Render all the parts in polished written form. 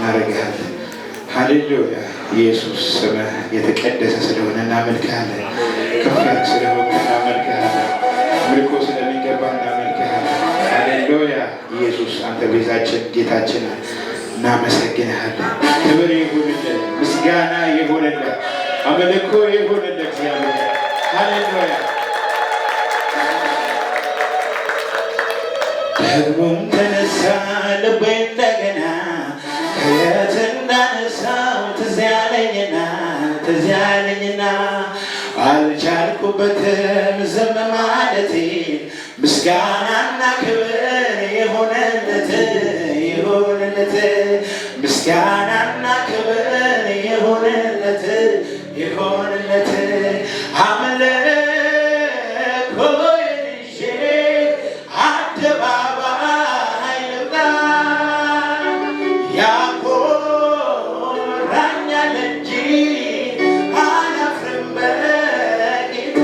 እናደርግሃለን። ሃሌሉያ ኢየሱስ ስምህ የተቀደሰ ስለሆነ እናመልክሃለን። ከፍ ያልክ ስለሆንክ እናመልክሃለን። አምልኮ ስለሚገባ እናመልክሃለን። ሃሌሉያ ኢየሱስ አንተ ቤዛችን ጌታችን እናመሰግንሃለን። ክብር ይሁንልህ፣ ምስጋና ይሁንልህ፣ አምልኮ ይሁንልህ እግዚአብሔር። ሃሌሉያ ደግሞም ተነሳ ልቤ እንደገና ከየት እንዳነሳው ትዝ ያለኝና አልቻልኩበትም ዝም ማለቴ ምስጋናና ክብር የሆነለት ምስጋናና ክብር የሆነለት አምልኮ ይዤ አደባባይ ልውጣ ያኮራኛል እንጂ አላፍርም በጌታ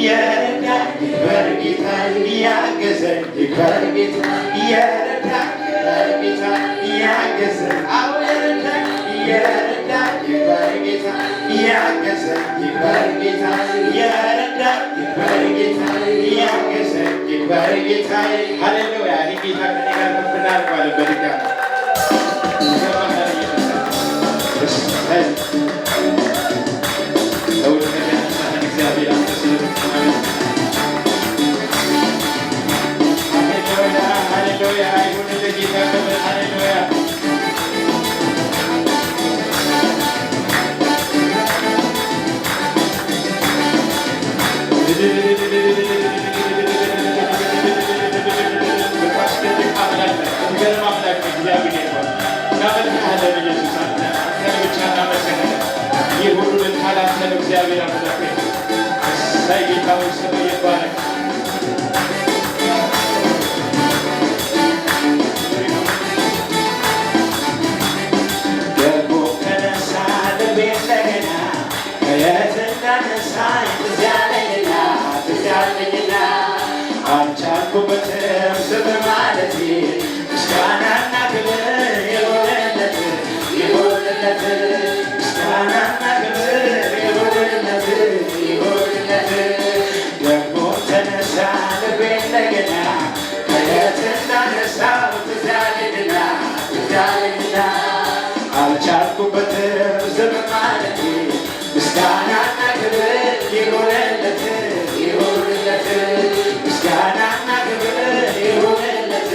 የረዳኝ በጌታ ያገዘኝ በጌታ የረዳኝ በጌታ ያገዘኝ የረዳኝ በጌታ ያገዘኝ በጌታ የረዳኝ በጌታ ያገዘኝ በጌታ። ሃሌሉያ ጌታ ከኔ ጋር ከፍ እናድርገዋለን በድጋሚ እግዚአብሔር ሃሌሉያ ይሁንልህ ጌታ ክብር ሃሌሉያ እግዚአብሔር አምላክ ጌታው ስሙ ይባረክ። ደግሞ ተነሳ ልቤ እንደገና ከየት እንዳነሳኝ ትዝ ያለኝና አልቻልኩበትም ዝም ማለቴ ምስጋናና ክብር የሆነለት ምስጋናና ክብር የሆነለት ደግሞ ተነሳ ልቤ እንደገና ከየት እንዳነሳው ትዝ ያለኝና አልቻልኩበትም ዝም ማለቴ ምስጋናና ክብር የሆነለት ምስጋናና ክብር የሆነለት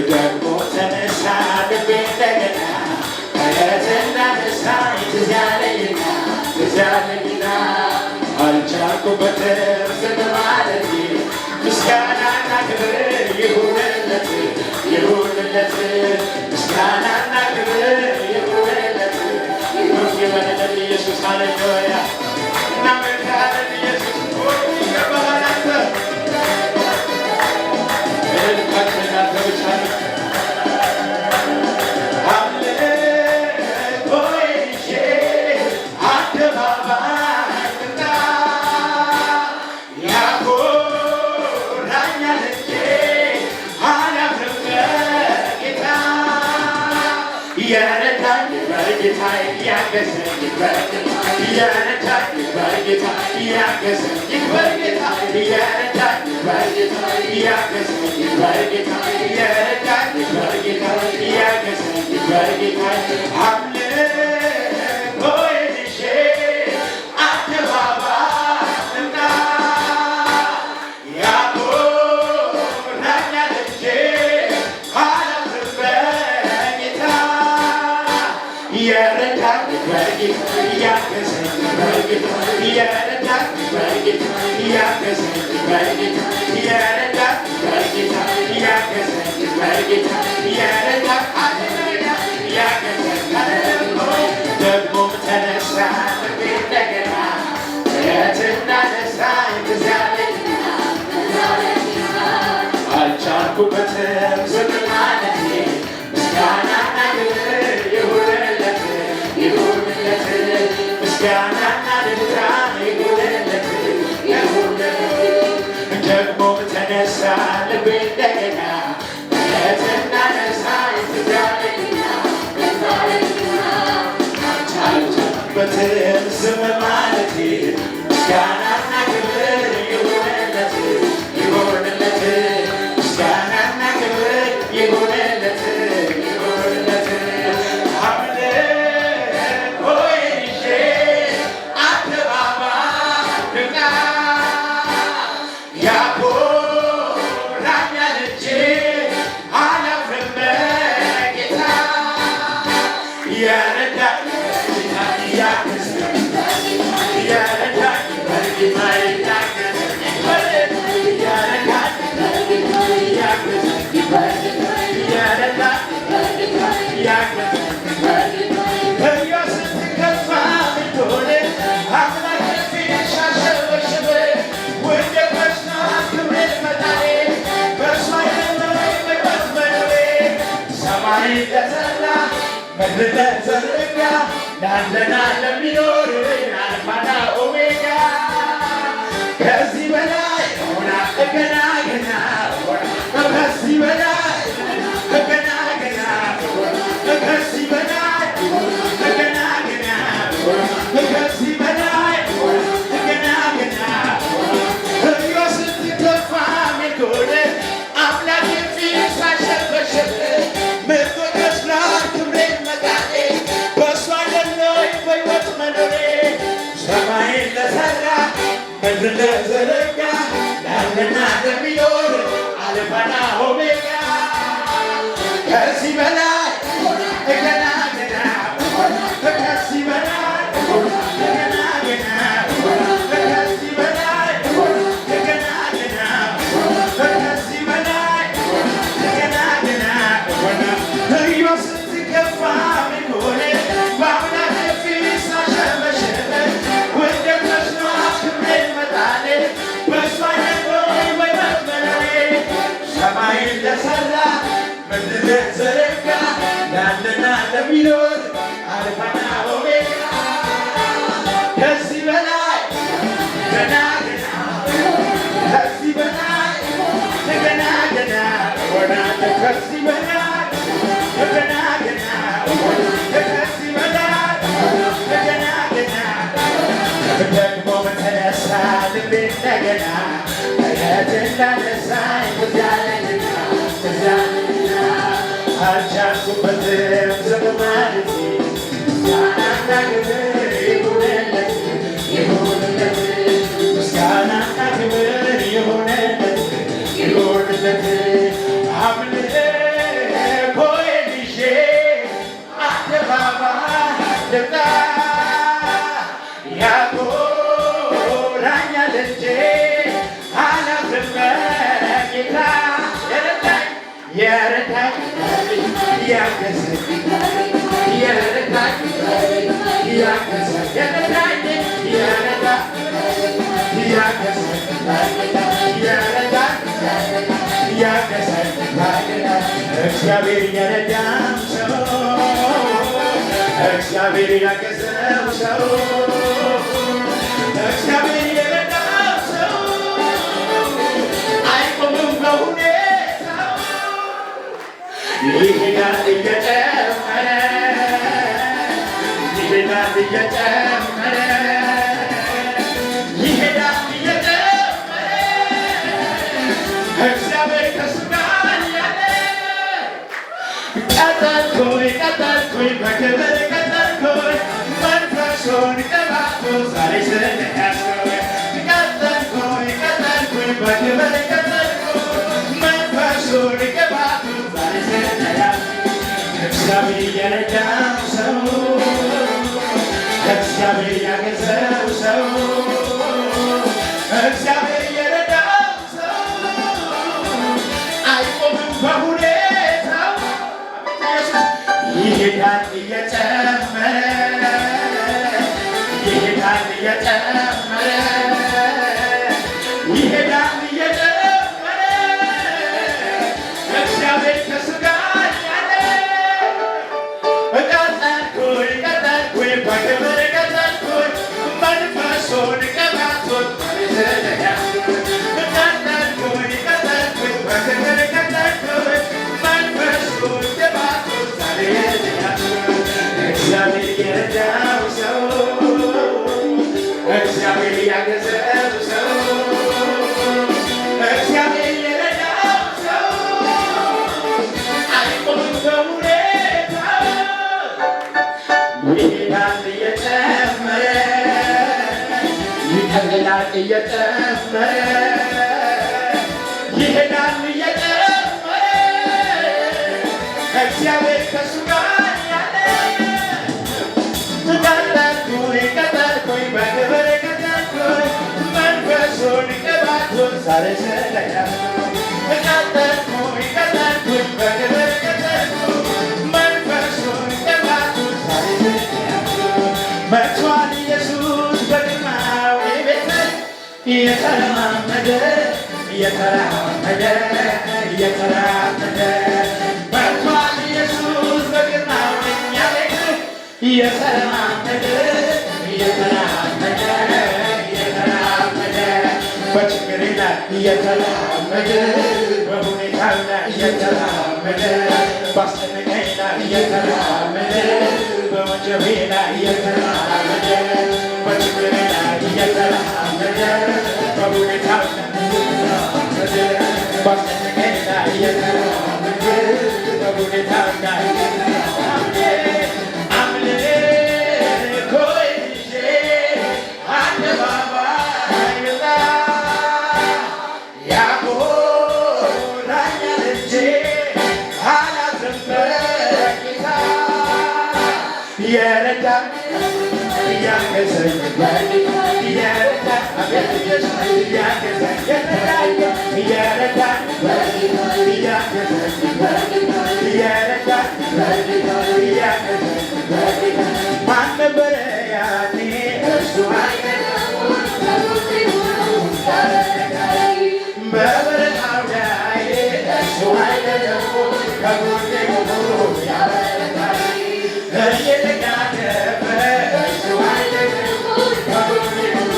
ደግሞ ተነሳ ልቤ እንደገና ከየት እንዳነሳኝ ትዝ ያለኝና አልቻልኩበትም ዝም ማለቴ ምስጋናና ክብር የሆነለት ምስጋናና ክብር የሆነለት ኢየሱስ ሃሌሉያ እናመልክሃለን ኢየሱስ ይገባሃል አንተ እልልታችንን አንተ ብቻ ነህ አምልኮ ይዤ አደባባይ ልውጣ ያኮራኛል እንጂ አላፍርም በጌታ የረዳኝ በጌታ ያገዘኝ በጌታ የረዳኝ በጌታ ያገዘኝ በጌታ የረዳኝ በጌታ ያገዘኝ በጌታ የረዳኝ በጌታ ያገዘኝ በጌታ አምልኮ ይዤ አደባባይ ልውጣ ያኮራኛል እንጂ አላፍርም በጌታ የረዳኝ በጌታ ያገዘኝ በጌታ የረዳኝ በጌታ ያገዘኝ በጌታ የረዳኝ በጌታ ያገዘኝ በጌታ የረዳኝ ያገዘኝ ደግሞም ተነሳ ልቤ እንደገና ከየት እንዳነሳኝ ትዝ ያለኝና አልቻልኩበትም ዝም ማለቴ ምስጋናና ክብር የሆነለት ምስጋናና ልልታ የሆነለት ደግሞም ተነሳ ልቤ እንደገና ከየት እንዳነሳኝ ለሠራ ምድርን ለዘረጋ ላለና ለሚኖር አልፋና ኦሜጋ ከዚህ በላይ ሆና ገና ገና ከዚህ በላይ ገና ገና ከዚህ በላይ ገና ገና ከዚህ በላይ ገና ገና ስትከፋ ሜቶደ አምላክ ፊት ሳሸበሸብ ምርጦ መስሏት ክብሬን መቃጤ በሷ ደሎይ በሕይወት መኖሬ ሰማይን ለሠራ ምድርን ለዘረጋ ላለና ለሚኖር አልፋና ኦሜጋ ከዚህ በላይ ገና ገና ከዚህ በላይ ገና ገና ከዚህ በላይ ገና ገና ከዚህ በላይ ገና ገና ሕይወት ስትገፋ ምን ሆነ በአምላክ ፊት ሳሸበሸበ ውርደት መስሏት ክብሬን መጣሌ በእሷ ደሎይ በሕይወት መኖሬ ሰማይን ለሠራ ምድርን ለዘረጋ ላለና ለሚኖር አልፋና ኦሜጋ ከዚህ በላይ ገና ገና ከዚህ በላይ ገና ገና ከዚህ በላይ ገና ገና ከዚህ በላይ ገና ገና ደግሞ በተነሳ ልቤ እንደገና ከየት እንዳነሳኝ ትዛለኝና አልቻልኩበትም ዝም ማለቴ ምስጋናና ክብር ይሁንለት ይሁንለት ምስጋናና ክብር ይሁንለት ይሁንለት አምልኮዬን ይዤ አደባባይ ልምጣ ያኮራኛል እንጂ አላፍርም በጌታ የረዳኝ ያገዘኝ የረዳኝ ያገዘኝ የረዳኝ ያገዘኝ ያገዘኝ እግዚአብሔር የረዳው ሰው እግዚአብሔር ያገዘው ሰው እግዚአብሔር የረዳው ሰው አይቆምም በሁኔታው ይሄዳል እየጨመረ ይሄዳል እየጨመረ ይሄዳል እየጨመረ እግዚአብሔር ከእሱ ጋር ያለ ቀጠልኩኝ በክብር ቀጠልኩኝ መንፈሱን ቀባቶ ዛሬ ስለያዝኩኝ ቀጠልኩኝ በክብር ቀጠልኩኝ መንፈሱን ቀባቶ ዛሬ ስለያዝኩኝ እግዚአብሔር የረዳው ሰው እግዚአብሔር ያገዘው ሰው እግዚአብሔር የረዳው ሰው አይቆምም በሁኔታው ይሄዳል እየጨመረ ይሄዳል እየጨመረ ይሄዳል እየጨመረ እግዚአብሔር ከእሱ ጋር ያለ ቀጠልኩኝ በክብር ቀጠልኩኝ መንፈሱን ቀባቶት ስለያዝኩኝ ቀጠልኩኝ በክብር ቀጠልኩኝ መንፈሱን ቀባቶት ስለያዝኩኝ እግዚአብሔር የረዳው ሰው እግዚአብሔር ያገዘው ሰው እግዚአብሔር የረዳው ሰው አይቆምም በሁኔታው ይሄዳል እየጨመረ ይቀጥላል እየጨመረ ይሄዳል እየጨመረ እግዚአብሔር ከእሱ ጋር ያለ ቀጠልኩኝ በክብር ቀጠልኩኝ መንፈሱን ቀባቶት ዛሬ ስለያዝኩኝ ቀጠልኩኝ በክብር ቀጠልኩኝ መንፈሱን ቀባቶት ዛሬ ስለያዝኩኝ መጥቷል ኢየሱስ በግርማው ቤት እየተራመደ መጥቷል ኢየሱስ እየተራመደ በችግሬ ላይ እየተራመደ በሁኔታው ላይ እየተራመደ ባስጨነቀኝ ላይ እየተራመደ በወጀቤ ላይ እየተራመደ በችግሬ ላይ እየተራመደ በሁኔታው ላይ እየተራመደ ባስጨነቀኝ ላይ እየተራመደ በሁኔታው ላይ የረዳኝ እያገዘኝ ማን ነበረ ያኔ እሱ በበረሃው ላይ እሱ አይደለም ከጎኔ ሆኖ ያበረታኝ እየተጋደፈ እሱ አይደለም ከጎኔ ሆኖ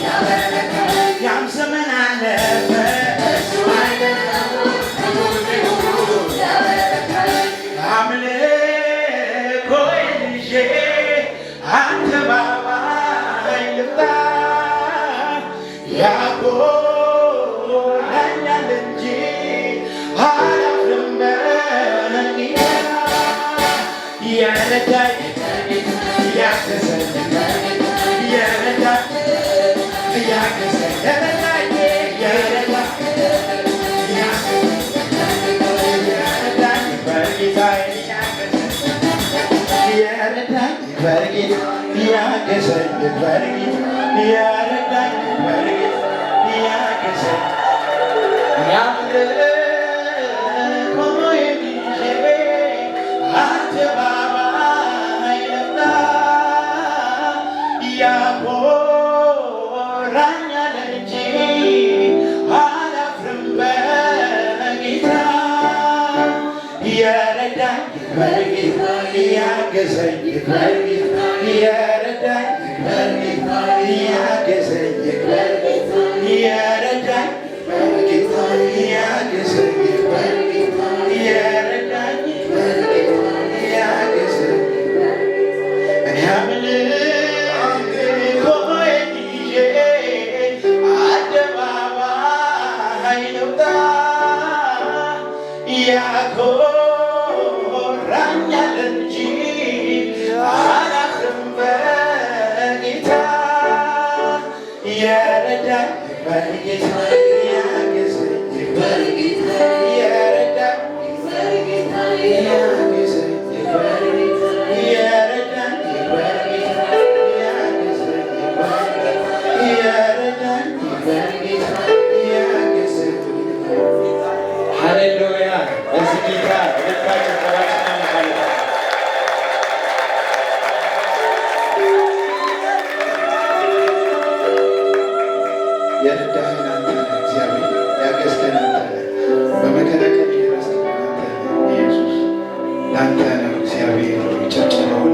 ያበረታኝ ያም ዘመን አለፈ እሱ አይደለም ከጎኔ ሆኖ ያበረታኝ አምልኮ ይዤ አደባባይ ልምጣ ያኮራኛል እንጂ አላፍርም በጌታ የረዳኝ ያገዘኝ የረዳኝ ያገዘኝ የረዳኝ የረዳኝ በጌታዬ የረዳኝ በጌታ ያገዘኝ በጌታ የረዳኝ በጌታ ያገዘኝ ያምልኮ ይዤ አደባባይ ልምጣ ያኮራኛል እንጂ አላፍርም በጌታ የረዳኝ በጌታ ያገዘኝ በጌታ የረዳኝ በጌታ ያገዘኝ በጌታ የረዳኝ በጌታ ያገዘኝ በጌታ የረዳኝ በጌታ ያገዘኝ እኔ አምልኮ ይዤ አደባባይ ልውጣ ያኮራኛል እንጂ አላፍርም በጌታ የረዳኝ በጌታ ያገዘኝ በጌታ የረዳኝ በጌታ ያገዘኝ በጌታ የረዳኝ በጌታ ያገዘኝ በጌታ የረዳኝ በጌታ ያገዘኝ ሃሌሉያ። እዚህ ጌታ ልባችን ተባችና ማለት የረዳህን አንተ ነህ እግዚአብሔር፣ ያገዝከን አንተ ነህ፣ በመከራ ቀን የደረስክልን አንተ ነህ ኢየሱስ። ለአንተ ነው እግዚአብሔር ጨብጭበው